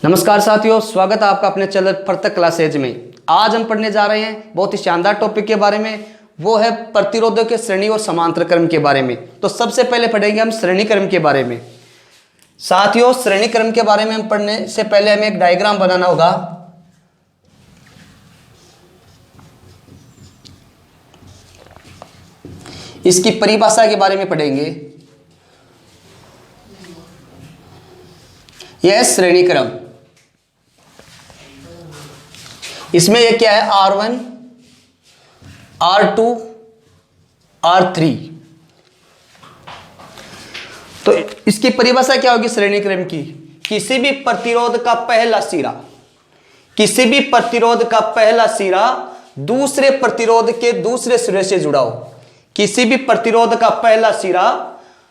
नमस्कार साथियों, स्वागत है आपका अपने चैनल परतक क्लासेज में। आज हम पढ़ने जा रहे हैं बहुत ही शानदार टॉपिक के बारे में, वो है प्रतिरोधों के श्रेणी और समांतर क्रम के बारे में। तो सबसे पहले पढ़ेंगे हम श्रेणी क्रम के बारे में। साथियों, श्रेणी क्रम के बारे में हम पढ़ने से पहले हमें एक डायग्राम बनाना होगा। इसकी परिभाषा के बारे में पढ़ेंगे। यह है श्रेणी क्रम। इसमें ये क्या है? R1, R2, R3। तो इसकी परिभाषा क्या होगी श्रेणी क्रम की? किसी भी प्रतिरोध का पहला सिरा दूसरे प्रतिरोध के दूसरे सिरे से जुड़ा हो। किसी भी प्रतिरोध का पहला सिरा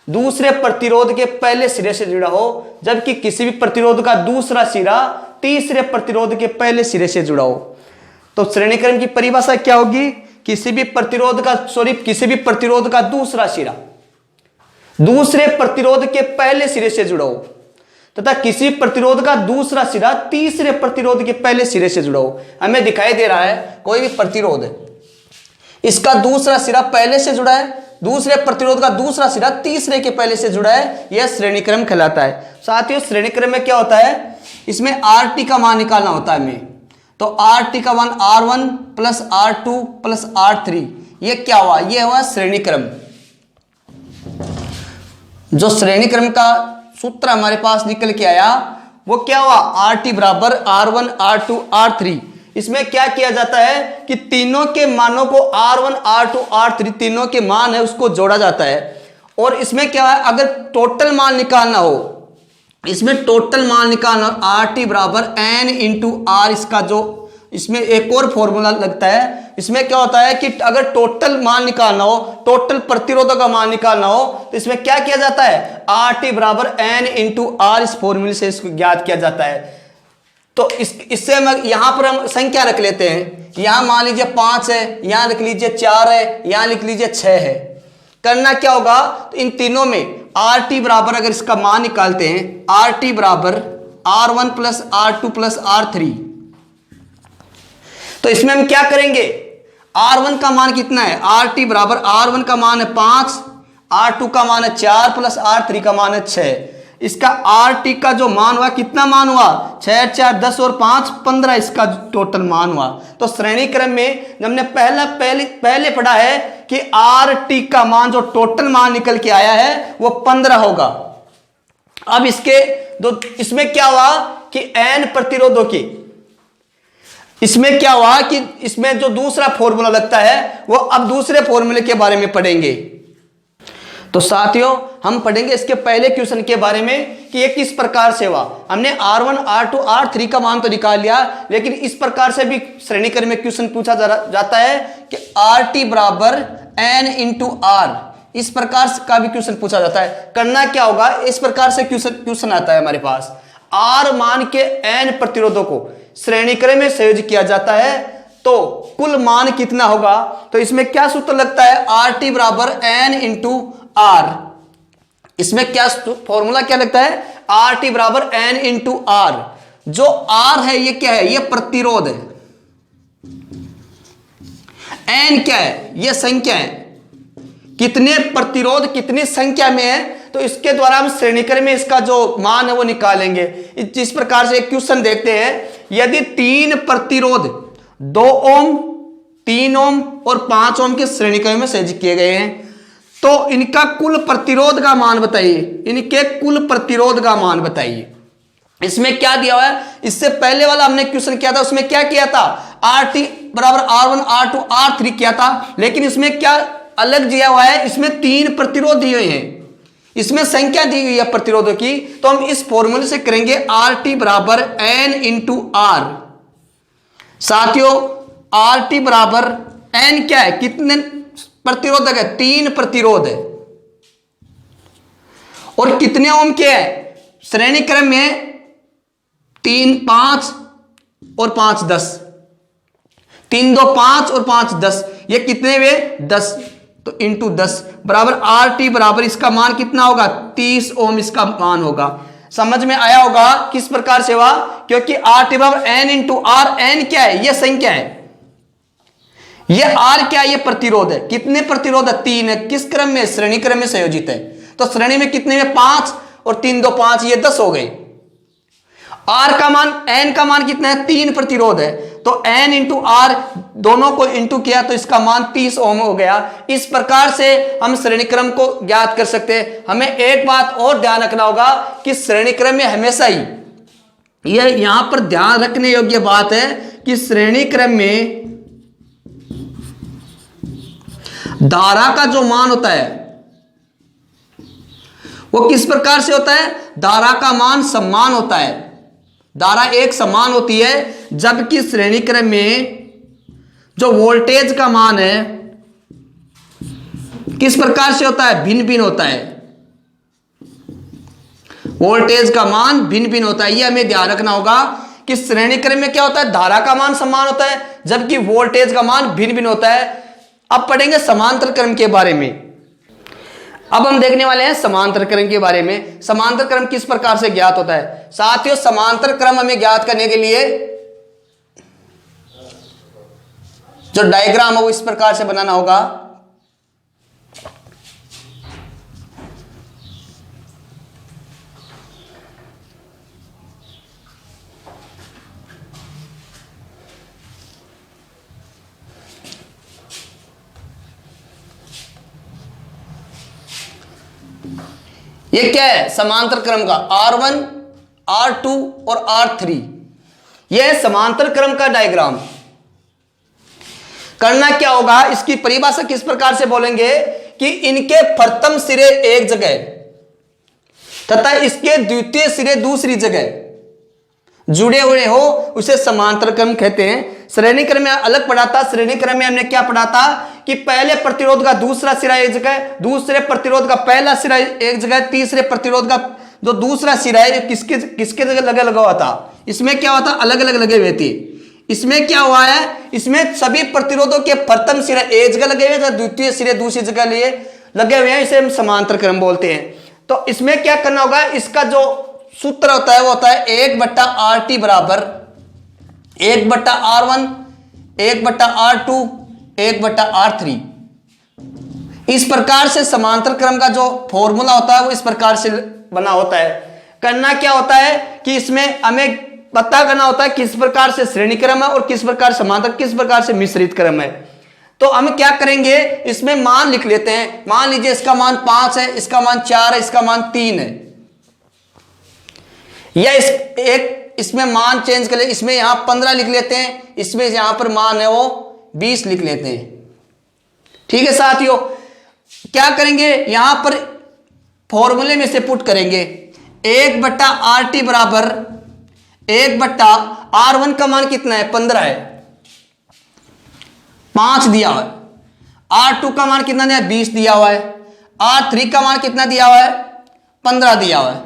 दूसरे प्रतिरोध के पहले सिरे से जुड़ा हो, जबकि किसी भी प्रतिरोध का दूसरा सिरा तीसरे प्रतिरोध के पहले सिरे से जुड़ा हो। तो श्रेणी क्रम की परिभाषा क्या होगी? किसी भी प्रतिरोध का दूसरा सिरा दूसरे प्रतिरोध के पहले सिरे से जुड़ा हो, तथा किसी प्रतिरोध का दूसरा सिरा तीसरे प्रतिरोध के पहले सिरे से जुड़ा हो। हमें दिखाई दे रहा है कोई भी प्रतिरोध है, इसका दूसरा सिरा पहले से जुड़ा है, दूसरे प्रतिरोध का दूसरा सिरा तीसरे के पहले से जुड़ा है, यह श्रेणी क्रम कहलाता है। साथियों, श्रेणी क्रम में क्या होता है? इसमें RT का मान निकालना होता है हमें। तो RT का मान R1 plus R2 plus R3, ये क्या हुआ? ये हुआ श्रेणी क्रम। जो श्रेणी क्रम का सूत्र हमारे पास निकल के आया वो क्या हुआ? RT बराबर R1 R2 R3। इसमें क्या किया जाता है कि तीनों के मानों को R1 R2 R3 तीनों के मान है उसको जोड़ा जाता है। और इसमें क्या है, अगर टोटल मान निकालना हो, इसमें टोटल मान निकालना RT बराबर N इंटू R। इसका जो इसमें एक और फॉर्मूला लगता है। इसमें क्या होता है कि अगर टोटल मान निकालना हो, टोटल प्रतिरोधों का मान निकालना हो, तो इसमें क्या किया जाता है? RT बराबर N इंटू R, इस फॉर्मूले से इसको ज्ञात किया जाता है। तो इससे हम यहां पर हम संख्या रख लेते हैं। यहां मान लीजिए 5 है, यहां लिख लीजिए 4 है, यहां लिख लीजिए 6 है। करना क्या होगा? तो इन तीनों में RT बराबर अगर इसका मान निकालते हैं, RT बराबर R1 plus R2 plus R3। तो इसमें हम क्या करेंगे? R1 का मान कितना है? RT बराबर R1 का मान है 5, R2 का मान है 4 प्लस R3 का मान है 6। इसका RT का जो मान हुआ, कितना मान हुआ? 6 4 10 और 5 15, इसका टोटल मान हुआ। तो श्रेणी क्रम में हमने पहले पढ़ा है कि RT का मान, जो टोटल मान निकल के आया है, वो 15 होगा। अब इसमें क्या हुआ कि N प्रतिरोधों की, इसमें क्या हुआ कि इसमें जो दूसरा फॉर्मूला लगता है वो अब दूसरे फॉर्मूले के बारे में पढ़ेंगे। तो साथियों, हम पढ़ेंगे इसके पहले क्वेश्चन के बारे में कि ये किस प्रकार से हुआ। हमने R1 R2 R3 का मान तो निकाल लिया, लेकिन इस प्रकार से भी श्रेणी क्रम में क्वेश्चन पूछा जाता है कि RT बराबर N इंटू R। इस प्रकार का भी क्वेश्चन पूछा जाता है। करना क्या होगा? इस प्रकार से क्वेश्चन आता है हमारे पास। R मान के N प्रतिरोधों को श्रेणी क्रम में संयोजित किया जाता है, तो कुल मान कितना होगा? तो इसमें क्या सूत्र लगता है? RT बराबर N इंटू R। इसमें क्या फॉर्मूला क्या लगता है? RT बराबर N इंटू R। जो R है ये क्या है? ये प्रतिरोध है। N क्या है? ये संख्या है। कितने प्रतिरोध कितनी संख्या में है, तो इसके द्वारा हम श्रेणी क्रम में इसका जो मान है वो निकालेंगे। जिस प्रकार से एक क्वेश्चन देखते हैं, यदि 3 प्रतिरोध 2 ओम 3 ओम और 5 ओम के श्रेणी क्रम में संयोजित किए गए हैं, तो इनका कुल प्रतिरोध का मान बताइए। इनके कुल प्रतिरोध का मान बताइए। इसमें क्या दिया हुआ है? इससे पहले वाला हमने क्वेश्चन किया था, उसमें क्या किया था? RT बराबर R1 R2 R3 किया था, लेकिन इसमें क्या अलग दिया हुआ है? इसमें 3 प्रतिरोध दिए हुए हैं, इसमें संख्या दी हुई है प्रतिरोधों की। तो हम इस फॉर्मूले से करेंगे RT बराबर N इंटू R। साथियों, RT बराबर N क्या है? कितने प्रतिरोधक है? 3 प्रतिरोध है। और कितने ओम के है? श्रेणी क्रम में 3 5 और 5 10, 3 2 5 और 5 10, ये कितने हुए? 10। तो इंटू 10 बराबर RT बराबर इसका मान कितना होगा? 30 ओम इसका मान होगा। समझ में आया होगा किस प्रकार से हुआ, क्योंकि आर टी बराबर एन इंटू आर, एन क्या है, ये संख्या है, ये आर क्या है, ये प्रतिरोध है। कितने प्रतिरोध है, 3 है। किस क्रम में, श्रेणी क्रम में संयोजित है। तो श्रेणी में कितने में, 5 और 3 2 5, ये 10 हो गए। आर का मान, एन का मान कितना है, 3 प्रतिरोध है, तो एन इंटू आर दोनों को इंटू किया तो इसका मान 30 ओम हो गया। इस प्रकार से हम श्रेणी क्रम को ज्ञात कर सकते हैं। हमें एक बात और ध्यान रखना होगा कि श्रेणी क्रम में हमेशा ही, यह यहां पर ध्यान रखने योग्य बात है कि श्रेणी क्रम में धारा का जो मान होता है वो किस प्रकार से होता है, धारा का मान समान होता है। धारा एक समान होती है, जबकि श्रेणी क्रम में जो वोल्टेज का मान है किस प्रकार से होता है, भिन्न भिन्न होता है। वोल्टेज का मान भिन्न भिन्न होता है, यह हमें ध्यान रखना होगा कि श्रेणी क्रम में क्या होता है, धारा का मान समान होता है, जबकि वोल्टेज का मान भिन्न भिन्न होता है। अब पढ़ेंगे समांतर क्रम के बारे में। अब हम देखने वाले हैं समांतर क्रम के बारे में। समांतर क्रम किस प्रकार से ज्ञात होता है। साथियों, समांतर क्रम हमें ज्ञात करने के लिए जो डायग्राम है वो इस प्रकार से बनाना होगा। ये क्या है, समांतर क्रम का R1, R2 और R3, यह है समांतर क्रम का डायग्राम। करना क्या होगा, इसकी परिभाषा किस प्रकार से बोलेंगे कि इनके प्रथम सिरे एक जगह तथा इसके द्वितीय सिरे दूसरी जगह जुड़े हुए हो, उसे समांतर क्रम कहते हैं। श्रेणी क्रम में अलग पढ़ा था। श्रेणी क्रम में हमने क्या पढ़ा था कि पहले प्रतिरोध का दूसरा सिरा एक जगह, दूसरे प्रतिरोध का पहला सिरा एक जगह, तीसरे प्रतिरोध का जो दूसरा सिरा है किसके किसके जगह लगा हुआ था। इसमें क्या हुआ था, अलग अलग लगे हुए थे। इसमें क्या हुआ है, इसमें सभी प्रतिरोधों के प्रथम सिरा एक जगह लगे हुए थे, द्वितीय सिरे दूसरी जगह लिए लगे हुए हैं, इसे हम समांतर क्रम बोलते हैं। तो इसमें क्या करना होगा, इसका जो सूत्र होता है वो होता है 1/RT बराबर 1/R1, 1/R2, 1/R3। इस प्रकार से समांतर क्रम का जो फॉर्मूला होता है वो इस प्रकार से बना होता है। करना क्या होता है कि इसमें हमें पता करना होता है किस प्रकार से श्रेणी क्रम है और किस प्रकार समांतर, किस प्रकार से मिश्रित क्रम है। तो हम क्या करेंगे, इसमें मान लिख लेते हैं। मान लीजिए इसका मान 5 है, इसका मान 4 है, इसका मान 3 है, या इसमें मान चेंज कर ले, इसमें यहां 15 लिख लेते हैं, इसमें यहां पर मान है वो 20 लिख लेते हैं। ठीक है साथियों, क्या करेंगे, यहां पर फॉर्मूले में से पुट करेंगे 1/RT बराबर 1/R1 का मान कितना है, 15 है, 5 दिया हुआ है। R2 का मान कितना दिया है, 20 दिया हुआ है। R3 का मान कितना दिया हुआ है, 15 दिया हुआ है।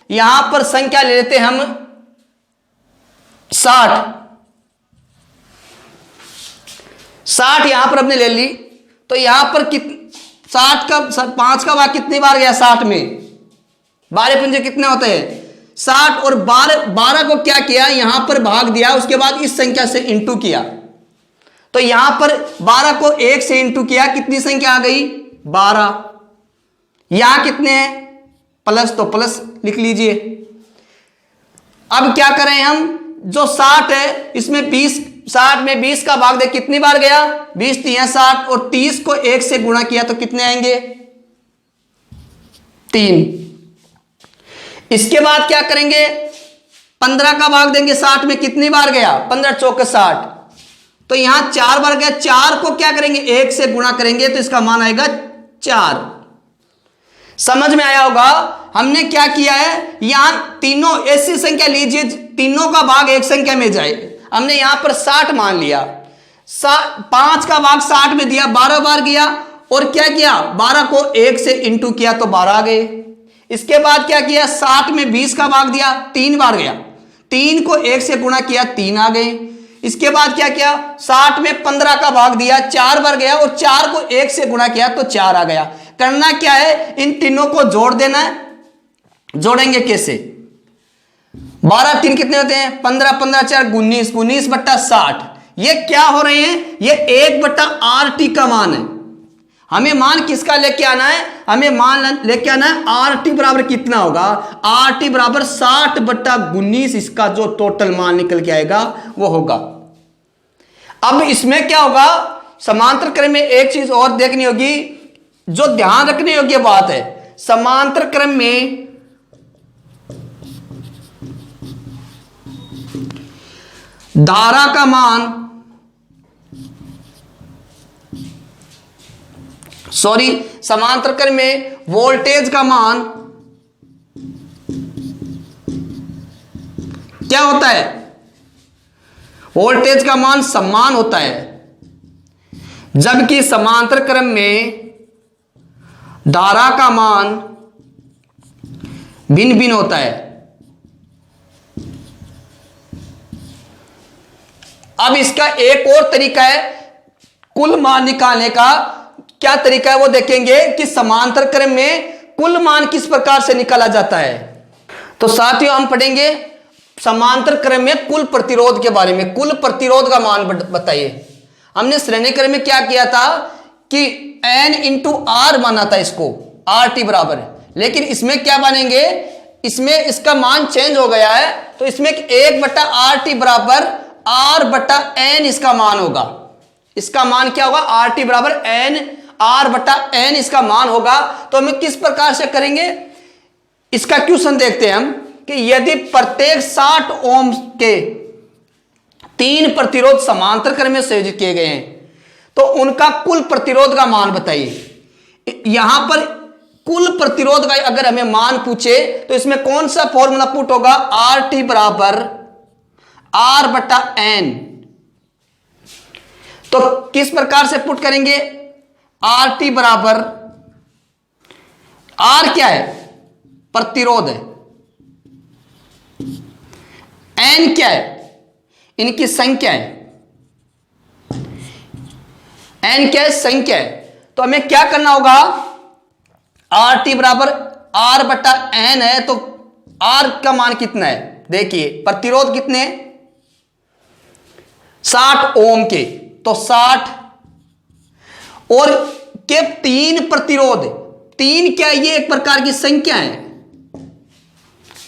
यहां पर संख्या ले लेते हैं हम 60 यहां पर हमने ले ली। तो यहां पर 60 का 5 का भाग कितनी बार गया, 60 में 12 पंजे कितने होते हैं, 60, और 12 को क्या किया, यहां पर भाग दिया, उसके बाद इस संख्या से इंटू किया। तो यहां पर 12 को 1 से इंटू किया, कितनी संख्या आ गई, 12। यहां कितने हैं, प्लस, तो प्लस लिख लीजिए। अब क्या करें हम, जो 60 है इसमें 60 में 20 का भाग दे, कितनी बार गया, 20 3 60, और 30 को 1 से गुणा किया तो कितने आएंगे, 3। इसके बाद क्या करेंगे, 15 का भाग देंगे 60 में, कितनी बार गया, 15 चौके 60, तो यहां 4 बार गया। 4 को क्या करेंगे, 1 से गुणा करेंगे तो इसका मान आएगा 4। समझ में आया होगा। हमने क्या किया है, यहां तीनों ऐसी संख्या लीजिए तीनों का भाग एक संख्या में जाए। हमने यहां पर 60 मान लिया, 5 का भाग 60 में दिया, 12 बार गया, और क्या किया, 12 को 1 से इंटू किया तो 12 आ गए। इसके बाद क्या किया, 60 में 20 का भाग दिया, 3 बार गया, 3 को 1 से गुणा किया, 3 आ गए। इसके बाद क्या किया, 60 में 15 का भाग दिया, 4 बार गया, और 4 को 1 से गुणा किया तो 4 आ गया। करना क्या है, इन तीनों को जोड़ देना है, जोड़ेंगे कैसे? 12 3 कितने होते हैं? 15, 15 4 19, 19/60। ये क्या हो रहे हैं? ये 1/RT का मान है। हमें मान किसका लेके आना है? हमें मान लेके आना है RT बराबर कितना होगा? RT बराबर 60/19। इसका जो टोटल मान निकल के आएगा वो होगा। अब इसमें क्या होगा? समांतर क्रम में एक चीज और देखनी होगी, जो ध्यान रखने योग्य बात है। समांतर क्रम में धारा का मान, समांतर क्रम में वोल्टेज का मान क्या होता है? वोल्टेज का मान समान होता है, जबकि समांतर क्रम में धारा का मान भिन्न भिन्न होता है। अब इसका एक और तरीका है कुल मान निकालने का। क्या तरीका है वो देखेंगे कि समांतर क्रम में कुल मान किस प्रकार से निकाला जाता है। तो साथियों, हम पढ़ेंगे समांतर क्रम में कुल प्रतिरोध के बारे में। कुल प्रतिरोध का मान बताइए। हमने श्रेणी क्रम में क्या किया था कि N × R माना था इसको, RT बराबर। लेकिन इसमें क्या मानेंगे? इसमें इसका मान चेंज हो गया है, तो इसमें 1/RT बराबर R/N इसका मान होगा। इसका मान क्या होगा? RT बराबर N, R/N इसका मान होगा। तो हम किस प्रकार से करेंगे? इसका क्वेश्चन देखते हैं हम कि यदि प्रत्येक 60 ओम के 3 प्रतिरोध समांतर क्रम में संयोजित किए गए हैं तो उनका कुल प्रतिरोध का मान बताइए। यहां पर कुल प्रतिरोध का अगर हमें मान पूछे तो इसमें कौन सा फॉर्मूला पुट होगा? RT बराबर R/N। तो किस प्रकार से पुट करेंगे? RT बराबर, R क्या है? प्रतिरोध है। N क्या है? इनकी संख्या है। N क्या है? संख्या है। तो हमें क्या करना होगा? RT बराबर R/N है, तो R का मान कितना है? देखिए, प्रतिरोध कितने? 60 ओम के, तो 60 और के 3 प्रतिरोध। 3 क्या है? ये एक प्रकार की संख्या है।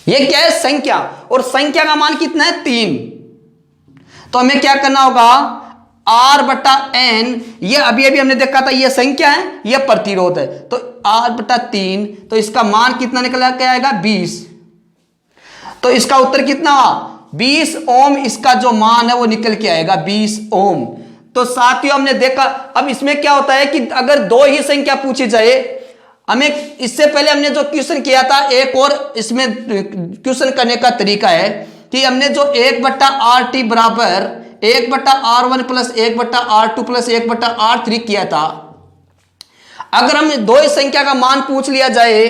ये क्या है? संख्या। और संख्या का मान कितना है? 3। तो हमें क्या करना होगा? R/N, ये अभी अभी हमने देखा था, ये संख्या है, ये प्रतिरोध है, तो R/3। तो इसका मान कितना निकल के आएगा? 20। तो इसका उत्तर कितना? 20 ओम इसका जो मान है वो निकल के आएगा, 20 ओम। तो साथियों, हमने देखा। अब इसमें क्या होता है कि अगर दो ही संख्या पूछी जाए, हमें इससे पहले हमने जो क्वेश्चन किया था, एक और इसमें क्वेश्चन करने का तरीका है कि हमने जो 1/RT बराबर 1/R1 plus 1/R2 plus 1/R3 किया था। अगर हम दो ही संख्या का मान पूछ लिया जाए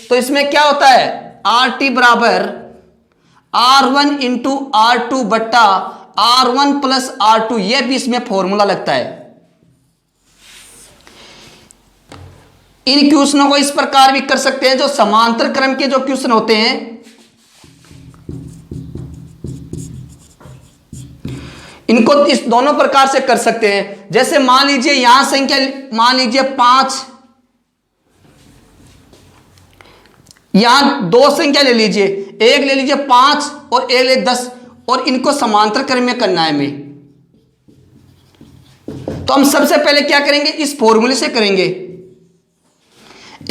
तो इसमें क्या होता है? RT बराबर R1 × R2 बट्टा R1 प्लस R2। यह भी इसमें फॉर्मूला लगता है। इन क्वेश्चनों को इस प्रकार भी कर सकते हैं, जो समांतर क्रम के जो क्वेश्चन होते हैं, इनको इस दोनों प्रकार से कर सकते हैं। जैसे मान लीजिए यहां संख्या, मान लीजिए 5, यहां दो संख्या ले लीजिए, एक ले लीजिए 5 और एक ले 10, और इनको समांतर क्रम में करना है हमें। तो हम सबसे पहले क्या करेंगे? इस फॉर्मूले से करेंगे।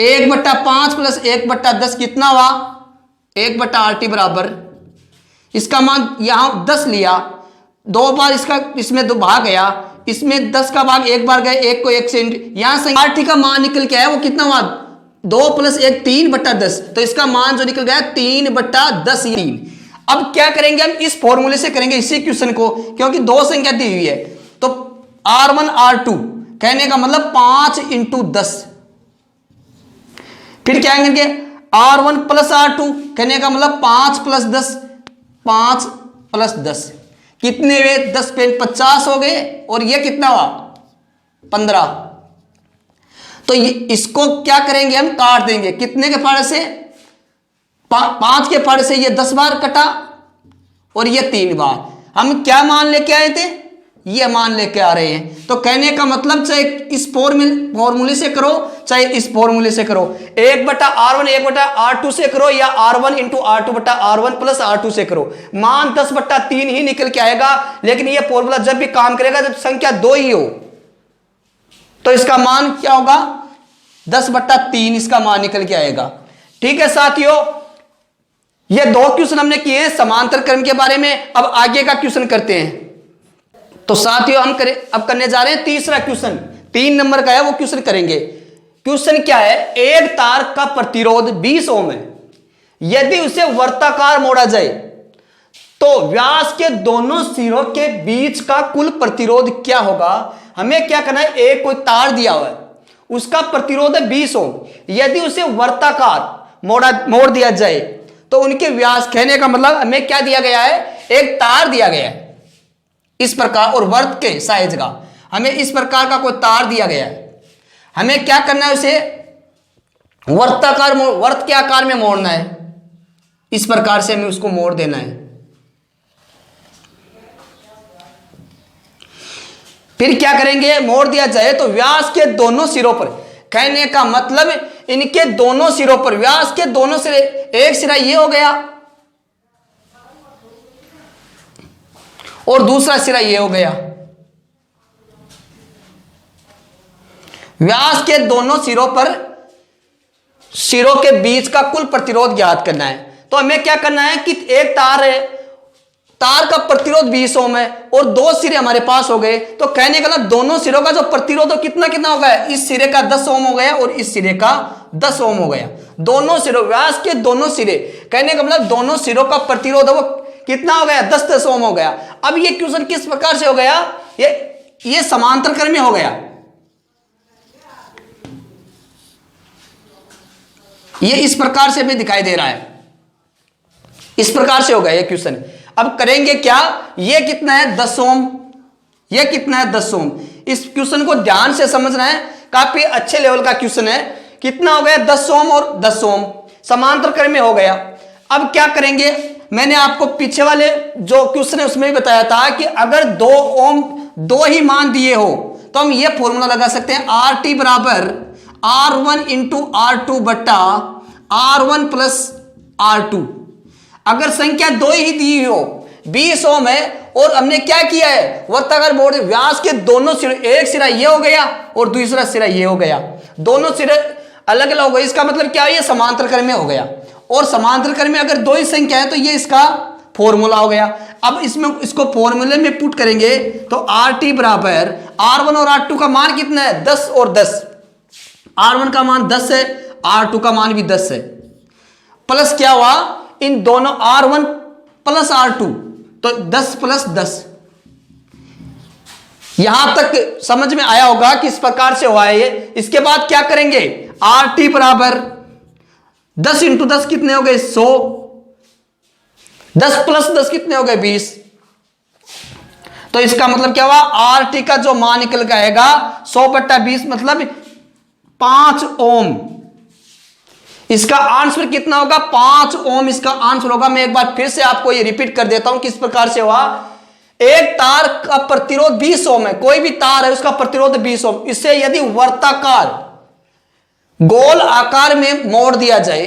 1/5 प्लस 1/10 कितना हुआ? 1/RT बराबर, इसका मान यहां 10 लिया, 2 बार इसका इसमें 2 भाग गया, इसमें 10 का भाग 1 बार गए, 1 को 1 से यहां से RT का मान निकल के आया, वो कितना हुआ? 2 + 1 3/10। तो इसका मान जो निकल गया 3/10। 3। अब क्या करेंगे? हम इस फॉर्मूले से करेंगे इसी क्वेश्चन को, क्योंकि दो संख्या दी हुई है। तो R1 R2 कहने का मतलब 5 × 10। फिर क्या करेंगे? R1 प्लस R2 कहने का मतलब 5 + 10, 5 + 10 कितने हुए? 10 पे 50 हो गए, और ये कितना हुआ? 15। तो इसको क्या करेंगे? हम काट देंगे। कितने के फाड़े से? 5 के पढ़ से ये 10 बार कटा और ये 3 बार। हम क्या मान लेके आए थे, ये मान लेके आ रहे हैं। तो कहने का मतलब चाहे इस फॉर्मूले से करो चाहे इस फॉर्मूले से करो, 1/R1 1/R2 से करो या R1 इंटू R2 बटा R1 प्लस R2 से करो, मान 10/3 ही निकल के आएगा। लेकिन ये फॉर्मूला जब भी काम करेगा जब संख्या 2 ही हो तो इसका मान क्या होगा, 10/3 इसका मान निकल के आएगा। ठीक है साथियों, ये 2 क्वेश्चन हमने किए हैं समांतर क्रम के बारे में। अब आगे का क्वेश्चन करते हैं। तो साथियों हम अब करने जा रहे हैं तीसरा क्वेश्चन, 3 नंबर का है, वो क्वेश्चन करेंगे। क्वेश्चन क्या है, एक तार का प्रतिरोध 20 ओम है, यदि उसे वर्ताकार मोड़ा जाए तो व्यास के दोनों सिरों के बीच का कुल प्रतिरोध क्या होगा। हमें क्या करना है, एक कोई तार दिया हुआ है, उसका प्रतिरोध है 20 ओम, यदि उसे वर्ताकार मोड़ दिया जाए तो उनके व्यास, कहने का मतलब हमें क्या दिया गया है, एक तार दिया गया है इस प्रकार और वर्त के साइज का, हमें इस प्रकार का कोई तार दिया गया है। हमें क्या करना है, उसे वर्त के आकार में मोड़ना है, इस प्रकार से हमें उसको मोड़ देना है। फिर क्या करेंगे, मोड़ दिया जाए तो व्यास के दोनों सिरों पर, कहने का मतलब इनके दोनों सिरों पर, व्यास के दोनों सिरे, एक सिरा ये हो गया और दूसरा सिरा ये हो गया, व्यास के दोनों सिरों पर, सिरों के बीच का कुल प्रतिरोध ज्ञात करना है। तो हमें क्या करना है कि एक तार है, तार का प्रतिरोध 20 ओम है और 2 सिरे हमारे पास हो गए, तो कहने का मतलब दोनों सिरों का जो प्रतिरोध कितना कितना हो गया, इस सिरे का 10 ओम हो गया और इस सिरे का 10 ओम हो गया। दोनों सिरों, व्यास के दोनों सिरे, कहने का मतलब दोनों सिरों का प्रतिरोध वो कितना हो गया, 10-10 ओम हो गया। अब ये क्वेश्चन किस प्रकार से हो गया, ये समांतर क्रम में हो गया, ये इस प्रकार से भी दिखाई दे रहा है, इस प्रकार से हो गया ये क्वेश्चन। अब करेंगे क्या, ये कितना है 10 ओम, ये कितना है 10 ओम। इस क्वेश्चन को ध्यान से समझना है, काफी अच्छे लेवल का क्वेश्चन है। कितना हो गया, 10 ओम और 10 ओम, समांतर क्रम में हो गया। अब क्या करेंगे, मैंने आपको पीछे वाले जो क्वेश्चन है उसमें भी बताया था कि अगर 2 ओम 2 ही मान दिए हो तो हम ये फॉर्मूला लगा सकते हैं, RT बराबर R1 इंटू R2 बट्टा R1 प्लस R2। अगर संख्या 2 ही दी हो, 20 ओम है और हमने क्या किया है, वर्ताकार मोड़, व्यास के दोनों सिरे, एक सिरा ये हो गया और दूसरा सिरा ये हो गया, दोनों सिरे अलग अलग हो गए, इसका मतलब क्या है, ये समांतर क्रम में हो गया। और समांतर क्रम में अगर 2 ही संख्या है तो ये इसका फॉर्मूला हो गया। अब इसमें इसको फॉर्मूले में पुट करेंगे तो RT बराबर R1 और R2 का मान कितना है, 10 और 10, R1 का मान 10 है, R2 का मान भी 10 है, प्लस क्या हुआ, इन दोनों R1 प्लस R2 तो 10 प्लस 10। यहां तक समझ में आया होगा कि इस प्रकार से हुआ है ये। इसके बाद क्या करेंगे, RT बराबर 10 इंटू 10 कितने हो गए, 100, 10 प्लस 10 कितने हो गए, 20। तो इसका मतलब क्या हुआ, RT का जो मान निकल के आएगा 100/20 मतलब 5 ओम। इसका आंसर कितना होगा, 5 ओम इसका आंसर होगा। मैं एक बार फिर से आपको ये रिपीट कर देता हूं किस प्रकार से हुआ। एक तार का प्रतिरोध 20 ओम है, कोई भी तार है उसका प्रतिरोध 20 ओम, इससे यदि वर्ताकार गोल आकार में मोड़ दिया जाए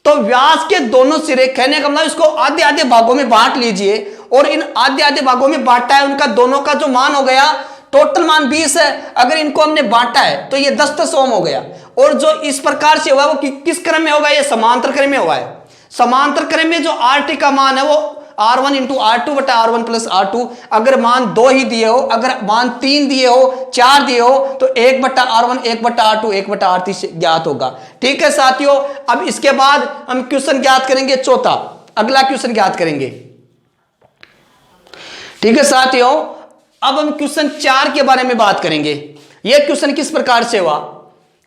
तो व्यास के दोनों सिरे, कहने का मतलब इसको आधे आधे भागों में बांट लीजिए और इन आधे आधे भागों में बांटा है, उनका दोनों का जो मान हो गया, टोटल मान 20 है, अगर इनको हमने बांटा है तो ये 10-10 ओम हो गया। और जो इस प्रकार से हुआ वो किस क्रम में होगा, ये समांतर क्रम में हुआ है। समांतर क्रम में जो RT का मान है वो R1 इंटू R2 बटा R1 प्लस R2, अगर मान 2 ही दिए हो, अगर मान 3 दिए हो, 4 दिए हो तो 1/R1 1/R2 1/R3 से ज्ञात होगा। ठीक है साथियों, अब इसके बाद हम क्वेश्चन ज्ञात करेंगे चौथा, अगला क्वेश्चन ज्ञात करेंगे। ठीक है साथियों, अब हम क्वेश्चन 4 के बारे में बात करेंगे। यह क्वेश्चन किस प्रकार से हुआ,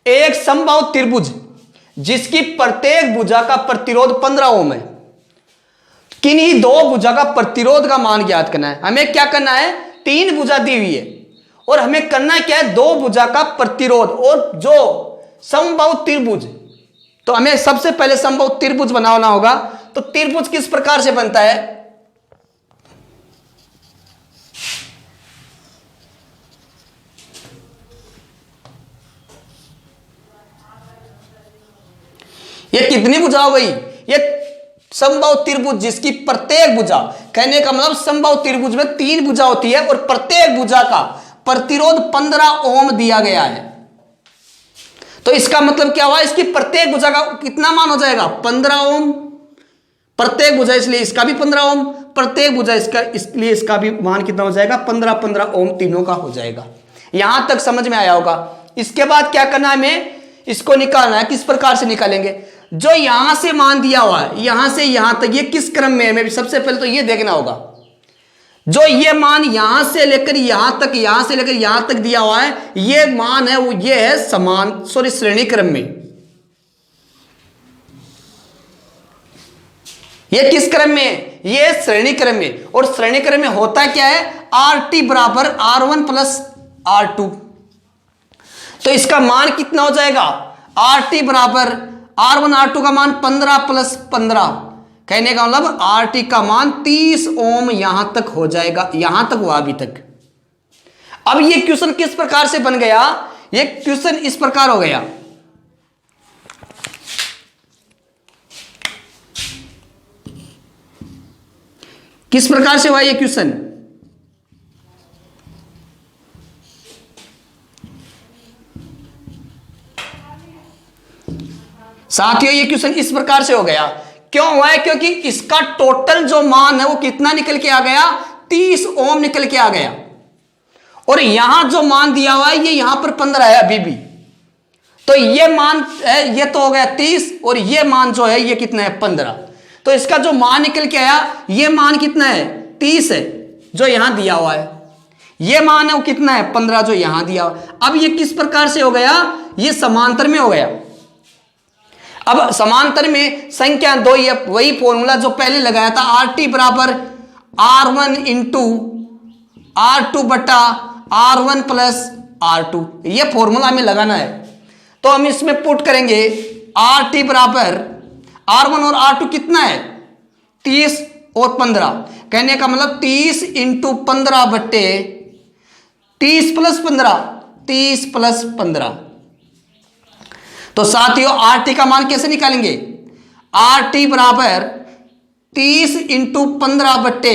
एक समबाहु त्रिभुज जिसकी प्रत्येक भुजा का प्रतिरोध 15 ओम है, किन्हीं 2 भुजा का प्रतिरोध का मान ज्ञात करना है। हमें क्या करना है, 3 भुजा दी हुई है और हमें करना क्या है, 2 भुजा का प्रतिरोध। और जो समबाहु त्रिभुज तो हमें सबसे पहले समबाहु त्रिभुज बनाना होगा। तो त्रिभुज किस प्रकार से बनता है? ये कितनी भुजा हो गई? ये समबाहु त्रिभुज जिसकी प्रत्येक भुजा, कहने का मतलब समबाहु त्रिभुज में 3 भुजा होती है और प्रत्येक भुजा का प्रतिरोध 15 ओम दिया गया है। तो इसका मतलब क्या हुआ? इसकी प्रत्येक भुजा का कितना मान हो जाएगा? 15 ओम प्रत्येक भुजा, इसलिए इसका भी 15 ओम प्रत्येक भुजा, इसका इसलिए इसका भी मान कितना हो जाएगा? 15 ओम तीनों का हो जाएगा। यहां तक समझ में आया होगा। इसके बाद क्या करना है? हमें इसको निकालना है। किस प्रकार से निकालेंगे? जो यहां से मान दिया हुआ है, यहां से यहां तक, ये किस क्रम में है? हमें सबसे पहले तो ये देखना होगा। जो ये मान यहां से लेकर यहां तक, यहां से लेकर यहां तक दिया हुआ है, ये मान है वो ये है समान श्रेणी क्रम में। ये किस क्रम में? ये श्रेणी क्रम में। और श्रेणी क्रम में होता क्या है? RT बराबर R1 प्लस R2। तो इसका मान कितना हो जाएगा? RT बराबर R1 R2 का मान 15 प्लस 15, कहने का मतलब RT का मान 30 ओम यहां तक हो जाएगा। यहां तक हुआ अभी तक। अब ये क्वेश्चन किस प्रकार से बन गया? ये क्वेश्चन इस प्रकार हो गया। किस प्रकार से हुआ ये क्वेश्चन? साथियों ये क्वेश्चन इस प्रकार से हो गया। क्यों हुआ है? क्योंकि इसका टोटल जो मान है वो कितना निकल के आ गया? 30 ओम निकल के आ गया। और यहां जो मान दिया हुआ है ये यहां पर 15 है अभी भी। तो ये मान है, ये तो हो गया 30, और ये मान जो है ये कितना है? 15। तो इसका जो मान निकल के आया ये मान कितना है? 30 है जो यहां दिया हुआ है। ये मान है वो कितना है? 15 जो यहां दिया हुआ। अब ये किस प्रकार से हो गया? ये समांतर में हो गया। अब समांतर में संख्या 2, ये वही फॉर्मूला जो पहले लगाया था, RT बराबर R1 इंटू R2 बटा R1 प्लस R2। ये फॉर्मूला हमें लगाना है। तो हम इसमें पुट करेंगे RT बराबर R1 और R2 कितना है? 30 और 15, कहने का मतलब 30 इंटू 15 बट्टे 30 प्लस 15, 30 प्लस 15। तो साथियों RT का मान कैसे निकालेंगे? RT बराबर 30 इंटू 15 बट्टे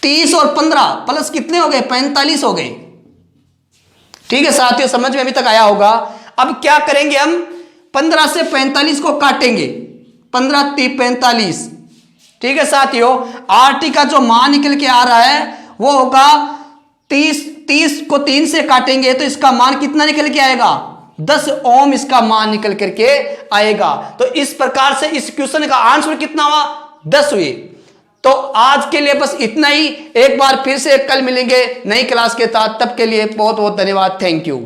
30 और 15 प्लस कितने हो गए? 45 हो गए। ठीक है साथियों, समझ में अभी तक आया होगा। अब क्या करेंगे? हम 15 से 45 को काटेंगे, 15 3 45। ठीक है साथियों, RT का जो मान निकल के आ रहा है वो होगा 30 को 3 से काटेंगे तो इसका मान कितना निकल के आएगा? 10 ओम इसका मान निकल करके आएगा। तो इस प्रकार से इस क्वेश्चन का आंसर कितना हुआ? 10 हुए। तो आज के लिए बस इतना ही। एक बार फिर से कल मिलेंगे नई क्लास के साथ। तब के लिए बहुत बहुत धन्यवाद। Thank you.